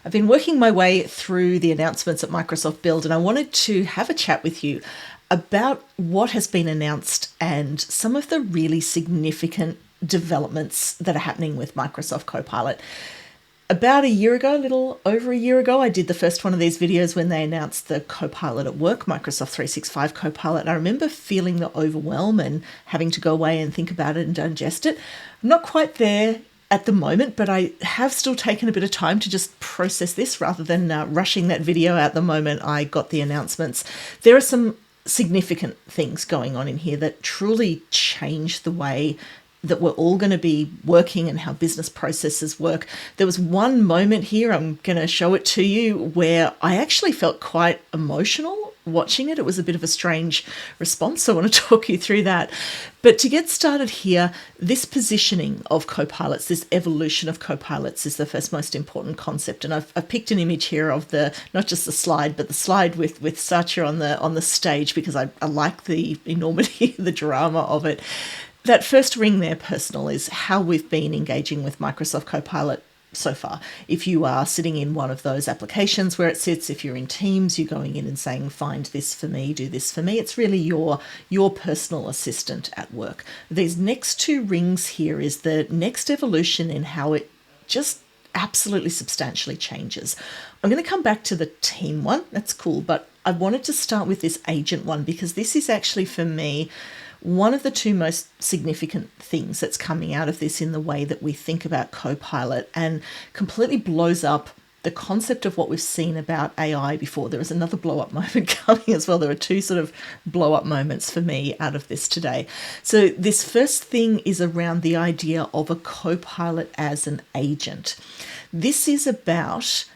I've been working my way through the announcements at Microsoft Build, and I wanted to have a chat with you about what has been announced and some of the really significant developments that are happening with Microsoft Copilot. About a year ago, a little over a year ago, I did the first one of these videos when they announced the Copilot at Work, Microsoft 365 Copilot. And I remember feeling the overwhelm and having to go away and think about it and digest it. I'm not quite there at the moment, but I have still taken a bit of time to just process this rather than rushing that video out the moment I got the announcements. There are some significant things going on in here that truly change the way that we're all going to be working and how business processes work. There was one moment here, I'm going to show it to you, where I actually felt quite emotional watching it. It was a bit of a strange response, so I want to talk you through that. But to get started here, this positioning of Copilots, this evolution of Copilots is the first most important concept. And I've picked an image here of not just the slide, but the slide with Satya on the stage, because I like the enormity, the drama of it. That first ring there, personal, is how we've been engaging with Microsoft Copilot so far. If you are sitting in one of those applications where it sits, if you're in Teams, you're going in and saying, find this for me, do this for me. It's really your personal assistant at work. These next two rings here is the next evolution in how it just absolutely substantially changes. I'm going to come back to the team one. That's cool. But I wanted to start with this agent one, because this is actually, for me, one of the two most significant things that's coming out of this in the way that we think about Copilot, and completely blows up the concept of what we've seen about AI before. There is another blow up moment coming as well. There are two sort of blow up moments for me out of this today. So this first thing is around the idea of a Copilot as an agent. This is about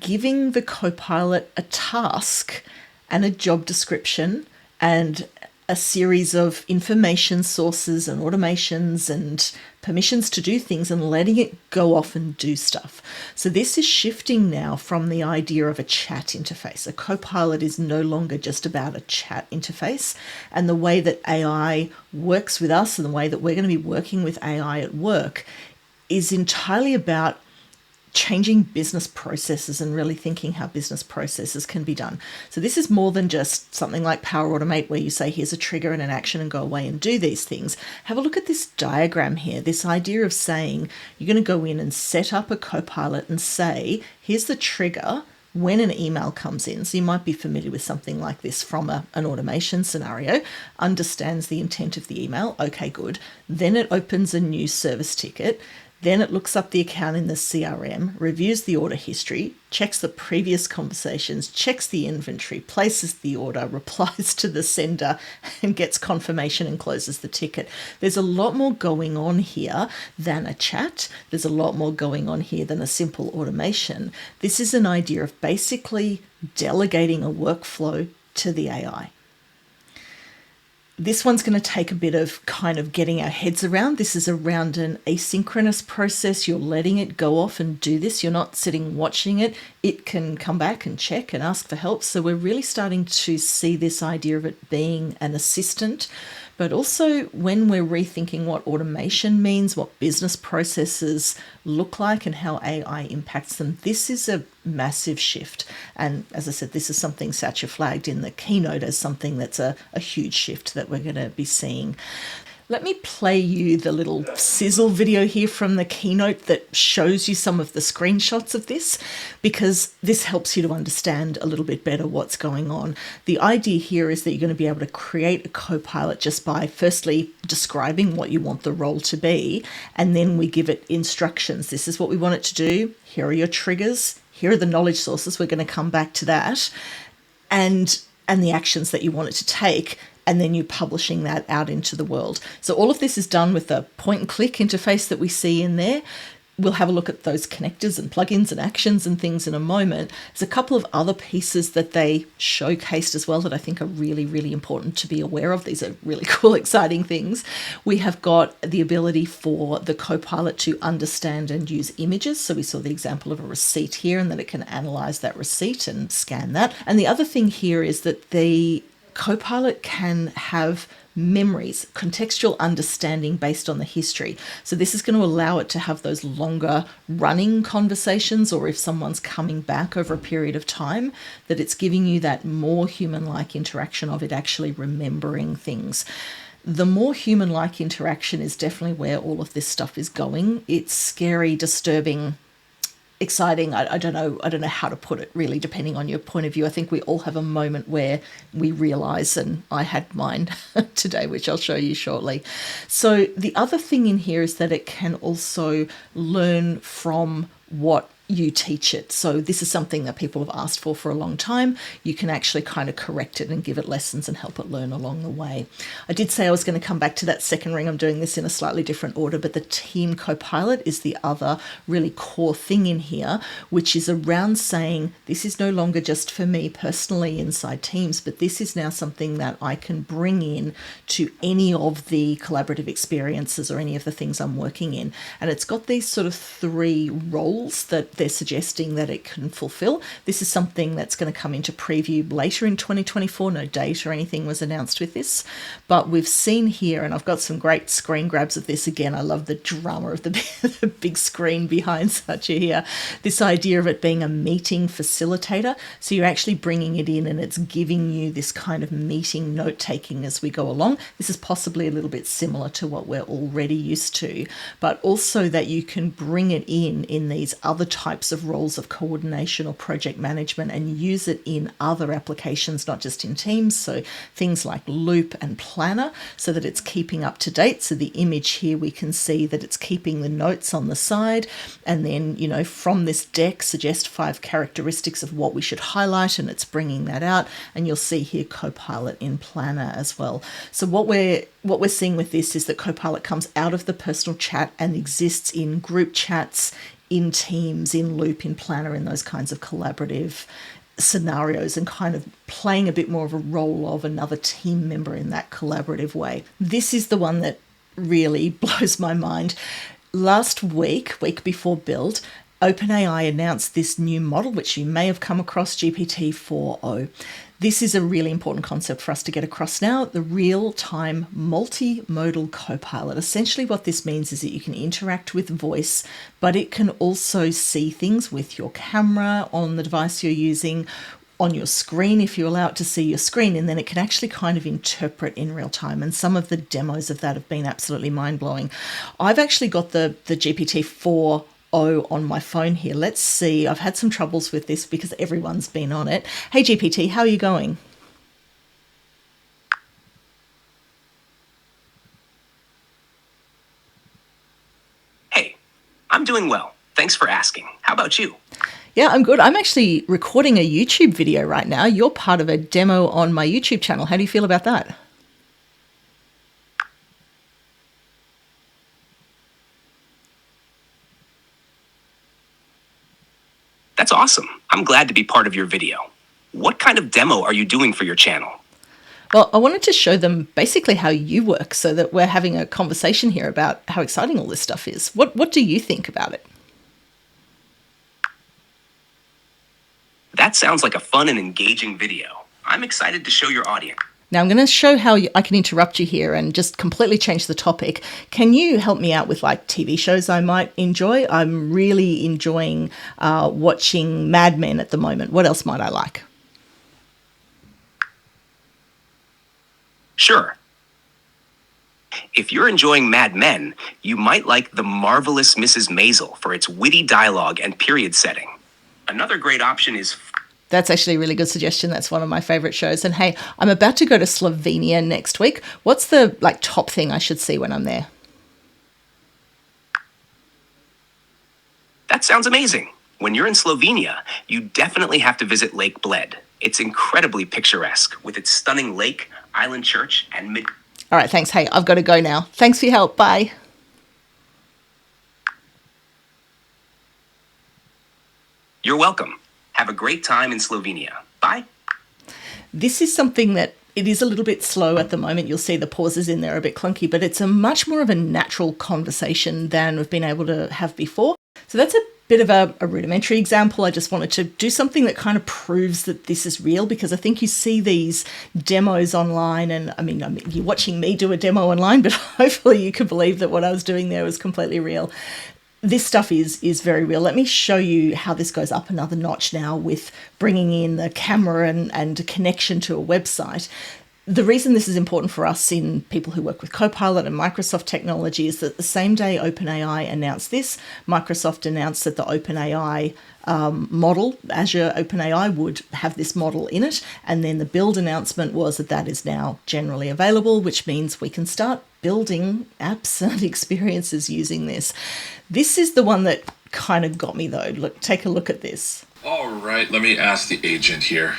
giving the Copilot a task and a job description and a series of information sources and automations and permissions to do things, and letting it go off and do stuff. So this is shifting now from the idea of a chat interface. A Copilot is no longer just about a chat interface, and the way that AI works with us and the way that we're going to be working with AI at work is entirely about changing business processes and really thinking how business processes can be done. So this is more than just something like Power Automate, where you say, here's a trigger and an action and go away and do these things. Have a look at this diagram here, this idea of saying you're going to go in and set up a Copilot and say, here's the trigger when an email comes in. So you might be familiar with something like this from an automation scenario, understands the intent of the email. Okay, good. Then it opens a new service ticket. Then it looks up the account in the CRM, reviews the order history, checks the previous conversations, checks the inventory, places the order, replies to the sender, and gets confirmation and closes the ticket. There's a lot more going on here than a chat. There's a lot more going on here than a simple automation. This is an idea of basically delegating a workflow to the AI. This one's going to take a bit of kind of getting our heads around. This is around an asynchronous process. You're letting it go off and do this. You're not sitting watching it. It can come back and check and ask for help. So we're really starting to see this idea of it being an assistant, but also when we're rethinking what automation means, what business processes look like and how AI impacts them. This is a massive shift. And as I said, this is something Satya flagged in the keynote as something that's a huge shift that we're going to be seeing. Let me play you the little sizzle video here from the keynote that shows you some of the screenshots of this, because this helps you to understand a little bit better what's going on. The idea here is that you're going to be able to create a Copilot just by firstly describing what you want the role to be, and then we give it instructions. This is what we want it to do. Here are your triggers. Here are the knowledge sources. We're going to come back to that. And the actions that you want it to take, and then you publishing that out into the world. So all of this is done with the point and click interface that we see in there. We'll have a look at those connectors and plugins and actions and things in a moment. There's a couple of other pieces that they showcased as well that I think are really, really important to be aware of. These are really cool, exciting things. We have got the ability for the Copilot to understand and use images. So we saw the example of a receipt here, and that it can analyze that receipt and scan that. And the other thing here is that the Copilot can have memories, contextual understanding based on the history. So this is going to allow it to have those longer running conversations, or if someone's coming back over a period of time, that it's giving you that more human-like interaction of it actually remembering things. The more human-like interaction is definitely where all of this stuff is going. It's scary, disturbing, exciting. I don't know how to put it really, depending on your point of view. I think we all have a moment where we realize, and I had mine today, which I'll show you shortly. So the other thing in here is that it can also learn from what you teach it. So this is something that people have asked for a long time. You can actually kind of correct it and give it lessons and help it learn along the way. I did say I was going to come back to that second ring. I'm doing this in a slightly different order, but the Team Copilot is the other really core thing in here, which is around saying this is no longer just for me personally inside Teams, but this is now something that I can bring in to any of the collaborative experiences or any of the things I'm working in. And it's got these sort of 3 roles that they're suggesting that it can fulfill. This is something that's going to come into preview later in 2024. No date or anything was announced with this, but we've seen here, and I've got some great screen grabs of this. Again, I love the drama of the big screen behind Satya here. This idea of it being a meeting facilitator. So you're actually bringing it in and it's giving you this kind of meeting note taking as we go along. This is possibly a little bit similar to what we're already used to, but also that you can bring it in these other types of roles of coordination or project management and use it in other applications, not just in Teams. So things like Loop and Planner, so that it's keeping up to date. So the image here, we can see that it's keeping the notes on the side. And then, from this deck, suggest 5 characteristics of what we should highlight, and it's bringing that out. And you'll see here Copilot in Planner as well. So what we're seeing with this is that Copilot comes out of the personal chat and exists in group chats, in Teams, in Loop, in Planner, in those kinds of collaborative scenarios, and kind of playing a bit more of a role of another team member in that collaborative way. This is the one that really blows my mind. Last week before build, OpenAI announced this new model, which you may have come across, GPT-4o. This is a really important concept for us to get across now, the real-time multi-modal copilot. Essentially what this means is that you can interact with voice, but it can also see things with your camera on the device you're using, on your screen if you allow it to see your screen, and then it can actually kind of interpret in real time. And some of the demos of that have been absolutely mind-blowing. I've actually got the GPT-4 on my phone here. Let's see. I've had some troubles with this because everyone's been on it. Hey GPT, how are you going? Hey, I'm doing well. Thanks for asking. How about you? Yeah, I'm good. I'm actually recording a YouTube video right now. You're part of a demo on my YouTube channel. How do you feel about that? That's awesome. I'm glad to be part of your video. What kind of demo are you doing for your channel? Well, I wanted to show them basically how you work so that we're having a conversation here about how exciting all this stuff is. What do you think about it? That sounds like a fun and engaging video. I'm excited to show your audience. Now I'm going to show how I can interrupt you here and just completely change the topic. Can you help me out with like TV shows I might enjoy? I'm really enjoying watching Mad Men at the moment. What else might I like? Sure. If you're enjoying Mad Men, you might like The Marvelous Mrs. Maisel for its witty dialogue and period setting. Another great option is... That's actually a really good suggestion. That's one of my favorite shows. And hey, I'm about to go to Slovenia next week. What's the top thing I should see when I'm there? That sounds amazing. When you're in Slovenia, you definitely have to visit Lake Bled. It's incredibly picturesque with its stunning lake, island church, and All right, thanks. Hey, I've got to go now. Thanks for your help. Bye. You're welcome. Have a great time in Slovenia. Bye. This is something that it is a little bit slow at the moment. You'll see the pauses in there are a bit clunky, but it's a much more of a natural conversation than we've been able to have before. So that's a bit of a rudimentary example. I just wanted to do something that kind of proves that this is real, because I think you see these demos online, and I mean you're watching me do a demo online, but hopefully you can believe that what I was doing there was completely real. This stuff is very real. Let me show you how this goes up another notch now with bringing in the camera and a connection to a website. The reason this is important for us in people who work with Copilot and Microsoft technology is that the same day OpenAI announced this, Microsoft announced that the OpenAI model, Azure OpenAI, would have this model in it. And then the build announcement was that that is now generally available, which means we can start building apps and experiences using this. This is the one that kind of got me though. Look, take a look at this. All right, let me ask the agent here.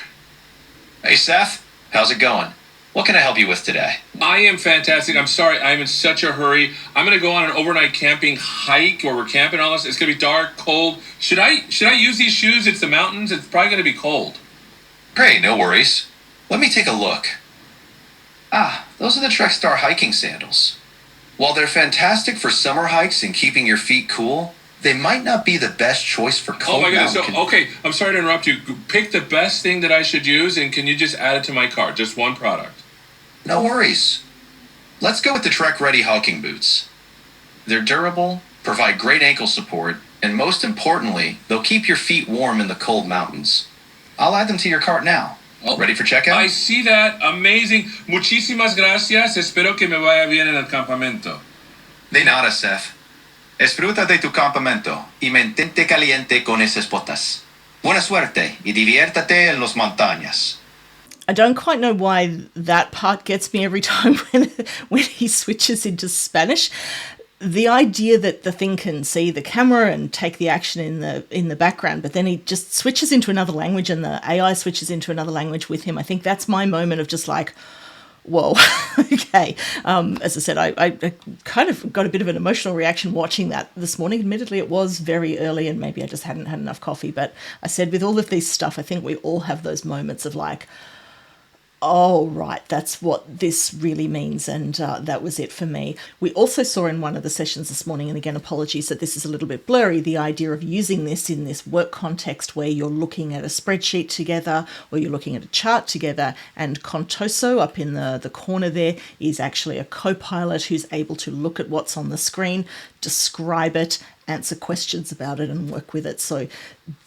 Hey, Seth, how's it going? What can I help you with today? I am fantastic. I'm sorry, I'm in such a hurry. I'm going to go on an overnight camping hike where we're camping all this. It's going to be dark, cold. Should I use these shoes? It's the mountains. It's probably going to be cold. Great, no worries. Let me take a look. Ah, those are the Trek Star hiking sandals. While they're fantastic for summer hikes and keeping your feet cool, they might not be the best choice for cold. Oh my goodness. So, okay, I'm sorry to interrupt you. Pick the best thing that I should use, and can you just add it to my cart? Just one product. No worries. Let's go with the Trek Ready hiking boots. They're durable, provide great ankle support, and most importantly, they'll keep your feet warm in the cold mountains. I'll add them to your cart now. Ready for checkout? I see that. Amazing. Muchísimas gracias. Espero que me vaya bien en el campamento. De nada, Seth. Disfruta de tu campamento y mantente caliente con esas botas. Buena suerte y diviértate en las montañas. I don't quite know why that part gets me every time when he switches into Spanish. The idea that the thing can see the camera and take the action in the background, but then he just switches into another language and the AI switches into another language with him. I think that's my moment of just like, whoa, okay. As I said, I kind of got a bit of an emotional reaction watching that this morning. Admittedly, it was very early and maybe I just hadn't had enough coffee. But I said with all of this stuff, I think we all have those moments of like, oh, right, that's what this really means. And that was it for me. We also saw in one of the sessions this morning, and again, apologies that this is a little bit blurry, the idea of using this in this work context where you're looking at a spreadsheet together or you're looking at a chart together. And Contoso up in the corner there is actually a Copilot who's able to look at what's on the screen, describe it, answer questions about it and work with it. So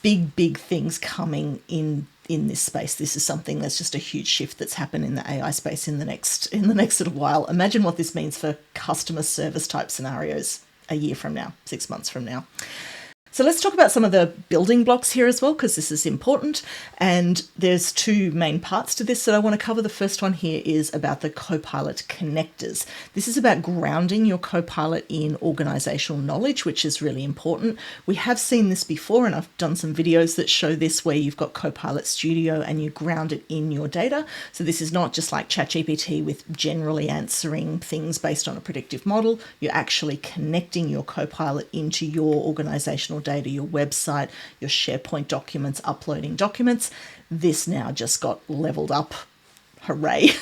big things coming in this space. This is something that's just a huge shift that's happened in the AI space in the next little while. Imagine what this means for customer service type scenarios a year from now, 6 months from now. So let's talk about some of the building blocks here as well, because this is important. And there's two main parts to this that I want to cover. The first one here is about the Copilot Connectors. This is about grounding your Copilot in organizational knowledge, which is really important. We have seen this before, and I've done some videos that show this where you've got Copilot Studio and you ground it in your data. So this is not just like ChatGPT with generally answering things based on a predictive model. You're actually connecting your Copilot into your organizational data, your website, your SharePoint documents, uploading documents. This now just got leveled up. Hooray,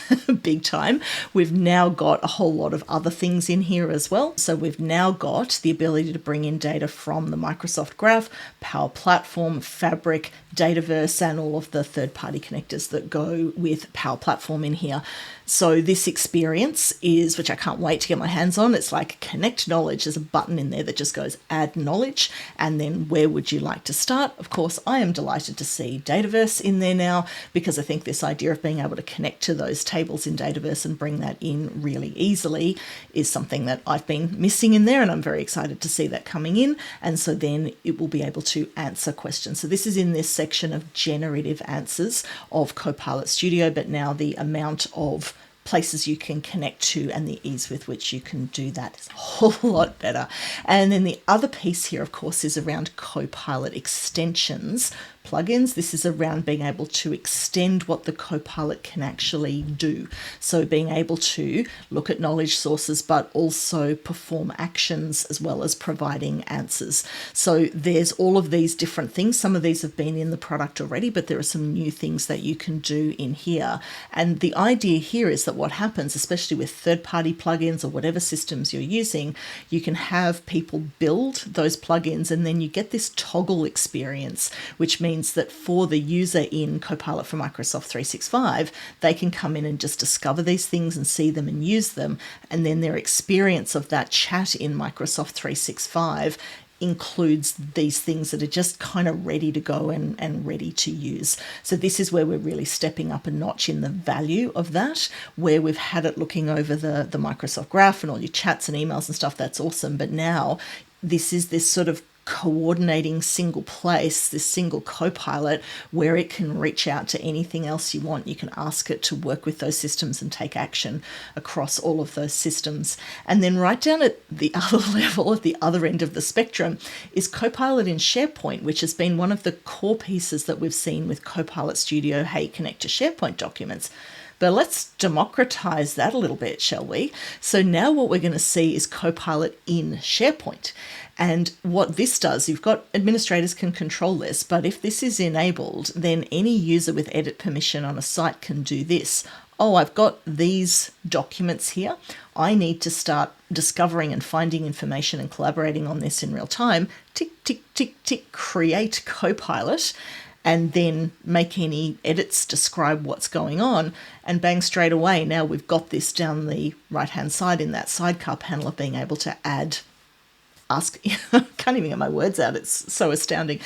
big time. We've now got a whole lot of other things in here as well. So we've now got the ability to bring in data from the Microsoft Graph, Power Platform, Fabric, Dataverse, and all of the third-party connectors that go with Power Platform in here. So this experience is, which I can't wait to get my hands on, it's like connect knowledge. There's a button in there that just goes add knowledge. And then where would you like to start? Of course, I am delighted to see Dataverse in there now, because I think this idea of being able to connect to those tables in Dataverse and bring that in really easily is something that I've been missing in there, and I'm very excited to see that coming in. And so then it will be able to answer questions. So this is in this section of generative answers of Copilot Studio, but now the amount of places you can connect to and the ease with which you can do that is a whole lot better. And then the other piece here, of course, is around Copilot Extensions plugins. This is around being able to extend what the Copilot can actually do. So being able to look at knowledge sources, but also perform actions as well as providing answers. So there's all of these different things. Some of these have been in the product already, but there are some new things that you can do in here. And the idea here is that that what happens, especially with third-party plugins or whatever systems you're using, you can have people build those plugins and then you get this toggle experience, which means that for the user in Copilot for Microsoft 365, they can come in and just discover these things and see them and use them, and then their experience of that chat in Microsoft 365 includes these things that are just kind of ready to go and ready to use. So this is where we're really stepping up a notch in the value of that, where we've had it looking over the Microsoft Graph and all your chats and emails and stuff. That's awesome. But now this is this sort of coordinating single place, this single Copilot, where it can reach out to anything else you want. You can ask it to work with those systems and take action across all of those systems. And then right down at the other level, at the other end of the spectrum, is Copilot in SharePoint, which has been one of the core pieces that we've seen with Copilot Studio. Hey, connect to SharePoint documents. But let's democratize that a little bit, shall we? So now what we're going to see is Copilot in SharePoint. And what this does, you've got administrators can control this, but if this is enabled, then any user with edit permission on a site can do this. Oh, I've got these documents here. I need to start discovering and finding information and collaborating on this in real time. Tick, tick, tick, tick, create Copilot, and then make any edits, describe what's going on, and bang, straight away, now we've got this down the right-hand side in that sidecar panel of being able to add, ask, I can't even get my words out, it's so astounding,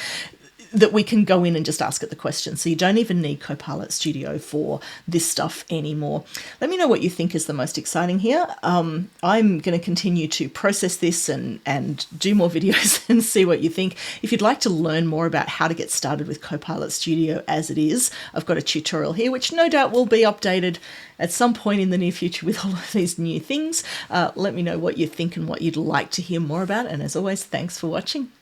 that we can go in and just ask it the question. So you don't even need Copilot Studio for this stuff anymore. Let me know what you think is the most exciting here. I'm going to continue to process this and do more videos and see what you think. If you'd like to learn more about how to get started with Copilot Studio as it is, I've got a tutorial here, which no doubt will be updated at some point in the near future with all of these new things. Let me know what you think and what you'd like to hear more about. And as always, thanks for watching.